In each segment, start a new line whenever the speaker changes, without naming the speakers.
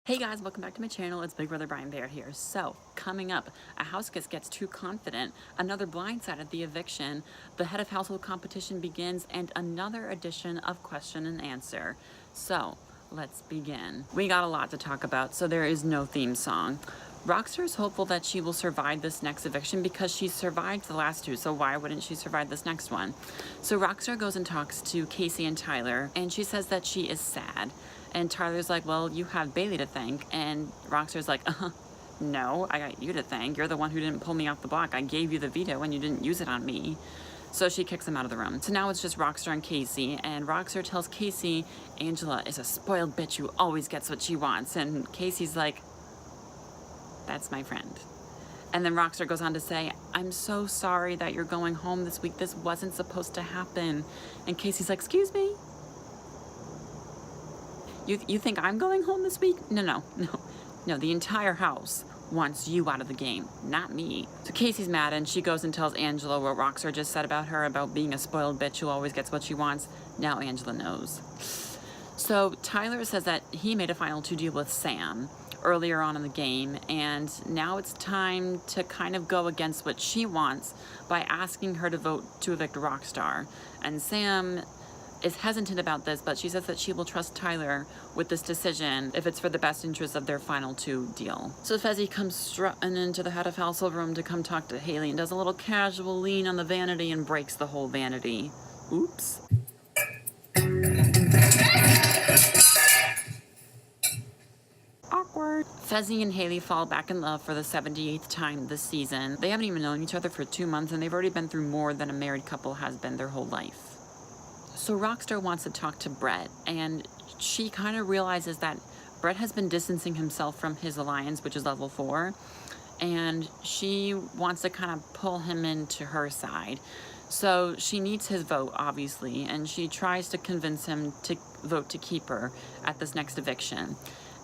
Hey guys, welcome back to my channel. It's Big Brother Brian Bear here. So, coming up, a house guest gets too confident, another blindside at the eviction, the head of household competition begins, and another edition of question and answer. So, let's begin. We got a lot to talk about, so there is no theme song. Rockstar is hopeful that she will survive this next eviction because she survived the last two, so why wouldn't she survive this next one? So Rockstar goes and talks to Casey and Tyler, and she says that she is sad. And Tyler's like, well, you have Bailey to thank. And Rockstar's like, no, I got you to thank. You're the one who didn't pull me off the block. I gave you the veto and you didn't use it on me. So she kicks him out of the room. So now it's just Rockstar and Casey. And Rockstar tells Casey, Angela is a spoiled bitch who always gets what she wants. And Casey's like, that's my friend. And then Rockstar goes on to say, I'm so sorry that you're going home this week. This wasn't supposed to happen. And Casey's like, excuse me? You think I'm going home this week? No, the entire house wants you out of the game, not me. So Casey's mad and she goes and tells Angela what Rockstar just said about her, about being a spoiled bitch who always gets what she wants. Now Angela knows. So Tyler says that he made a final two deal with Sam earlier on in the game, and now it's time to kind of go against what she wants by asking her to vote to evict Rockstar. And Sam is hesitant about this, but she says that she will trust Tyler with this decision if it's for the best interest of their final two deal. So Fezzi comes strutting into the head of household room to come talk to Haley and does a little casual lean on the vanity and breaks the whole vanity. Oops. Awkward. Fezzi and Haley fall back in love for the 78th time this season. They haven't even known each other for 2 months and they've already been through more than a married couple has been their whole life. So Rockstar wants to talk to Brett, and she kind of realizes that Brett has been distancing himself from his alliance, which is level 4, and she wants to kind of pull him into her side. So she needs his vote, obviously, and she tries to convince him to vote to keep her at this next eviction.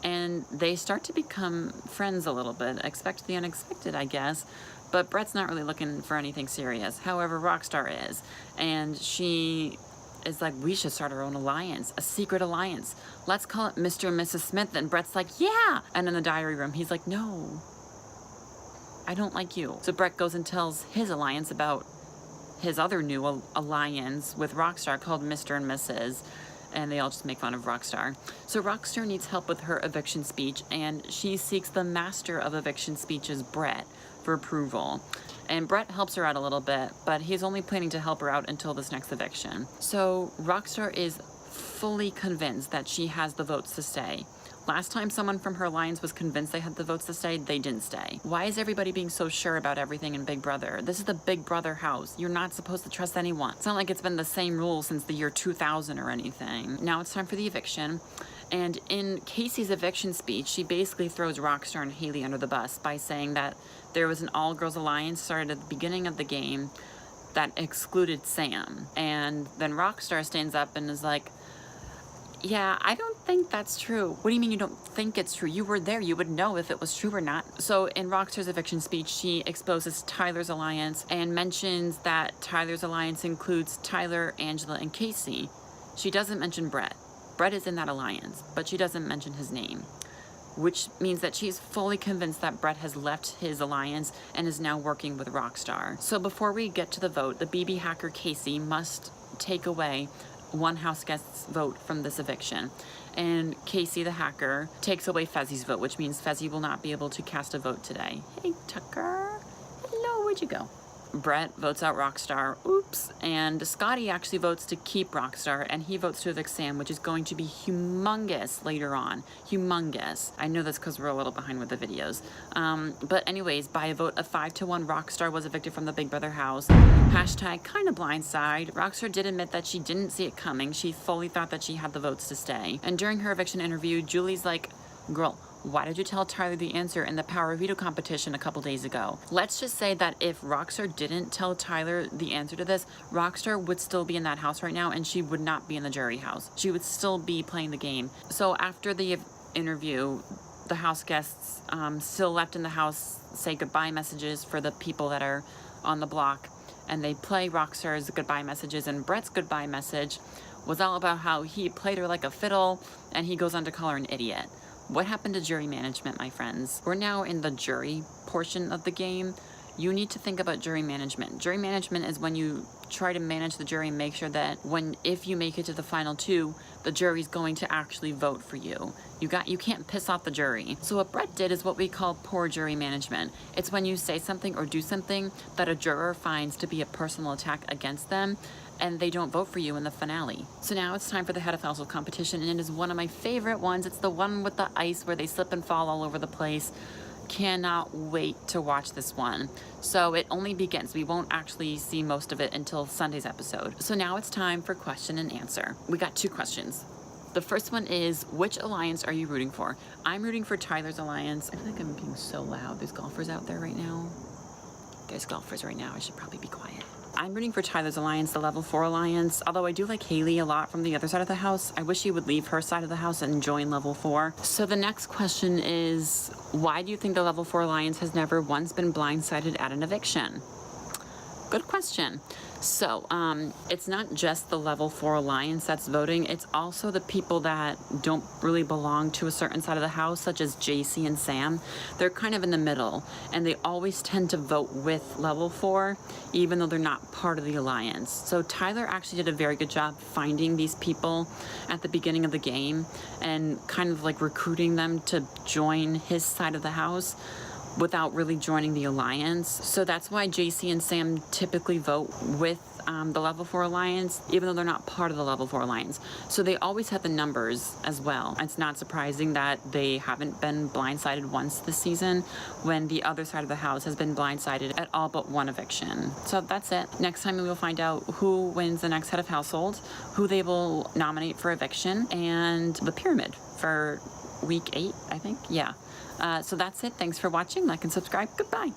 And they start to become friends a little bit. Expect the unexpected, I guess. But Brett's not really looking for anything serious. However, Rockstar is, and she is like, we should start our own alliance, a secret alliance. Let's call it Mr. and Mrs. Smith. And Brett's like, yeah. And in the diary room, he's like, no, I don't like you. So Brett goes and tells his alliance about his other new alliance with Rockstar called Mr. and Mrs. And they all just make fun of Rockstar. So Rockstar needs help with her eviction speech, and she seeks the master of eviction speeches, Brett, for approval. And Brett helps her out a little bit, but he's only planning to help her out until this next eviction. So Rockstar is fully convinced that she has the votes to stay. Last time someone from her alliance was convinced they had the votes to stay, they didn't stay. Why is everybody being so sure about everything in Big Brother? This is the Big Brother house. You're not supposed to trust anyone. It's not like it's been the same rule since the year 2000 or anything. Now it's time for the eviction. And in Casey's eviction speech, she basically throws Rockstar and Haley under the bus by saying that there was an all-girls alliance started at the beginning of the game that excluded Sam. And then Rockstar stands up and is like, yeah, I don't think that's true. What do you mean you don't think it's true? You were there. You would know if it was true or not. So in Rockstar's eviction speech, she exposes Tyler's alliance and mentions that Tyler's alliance includes Tyler, Angela, and Casey. She doesn't mention Brett. Brett is in that alliance, but she doesn't mention his name, which means that she's fully convinced that Brett has left his alliance and is now working with Rockstar. So before we get to the vote, the BB hacker Casey must take away one house guest's vote from this eviction. And Casey the hacker takes away Fezzi's vote, which means Fezzi will not be able to cast a vote today. Hey, Tucker. Hello, where'd you go? Brett votes out Rockstar. Oops. And Scotty actually votes to keep Rockstar, and he votes to evict Sam, which is going to be humongous later on. Humongous. I know that's because we're a little behind with the videos. But anyways, by a vote of 5-1, Rockstar was evicted from the Big Brother house. Hashtag kind of blindside. Rockstar did admit that she didn't see it coming. She fully thought that she had the votes to stay. And during her eviction interview, Julie's like, girl, why did you tell Tyler the answer in the power veto competition a couple days ago? Let's just say that if Rockstar didn't tell Tyler the answer to this, Rockstar would still be in that house right now and she would not be in the jury house. She would still be playing the game. So after the interview, the house guests still left in the house say goodbye messages for the people that are on the block, and they play Rockstar's goodbye messages, and Brett's goodbye message was all about how he played her like a fiddle, and he goes on to call her an idiot. What happened to jury management, my friends? We're now in the jury portion of the game. You need to think about jury management. Jury management is when you try to manage the jury and make sure that if you make it to the final two, the jury's going to actually vote for you. You can't piss off the jury. So what Brett did is what we call poor jury management. It's when you say something or do something that a juror finds to be a personal attack against them, and they don't vote for you in the finale. So now it's time for the head of household competition, and it is one of my favorite ones. It's the one with the ice where they slip and fall all over the place. Cannot wait to watch this one. So it only begins. We won't actually see most of it until Sunday's episode. So now it's time for question and answer. We got 2 questions. The first one is, which alliance are you rooting for? I'm rooting for Tyler's alliance. I feel like I'm being so loud. There's golfers out there right now. There's golfers right now. I should probably be quiet. I'm rooting for Tyler's alliance, the level 4 alliance, although I do like Haley a lot from the other side of the house. I wish he would leave her side of the house and join level 4. So the next question is, why do you think the level 4 alliance has never once been blindsided at an eviction? Good question. So it's not just the level 4 alliance that's voting, it's also the people that don't really belong to a certain side of the house, such as JC and Sam. They're kind of in the middle, and they always tend to vote with level 4, even though they're not part of the alliance. So Tyler actually did a very good job finding these people at the beginning of the game and kind of like recruiting them to join his side of the house without really joining the alliance. So that's why JC and Sam typically vote with the level 4 alliance, even though they're not part of the level 4 alliance. So they always have the numbers as well. It's not surprising that they haven't been blindsided once this season when the other side of the house has been blindsided at all but 1 eviction. So that's it. Next time we will find out who wins the next head of household, who they will nominate for eviction, and the pyramid for week 8, I think. Yeah. So that's it. Thanks for watching. Like and subscribe. Goodbye.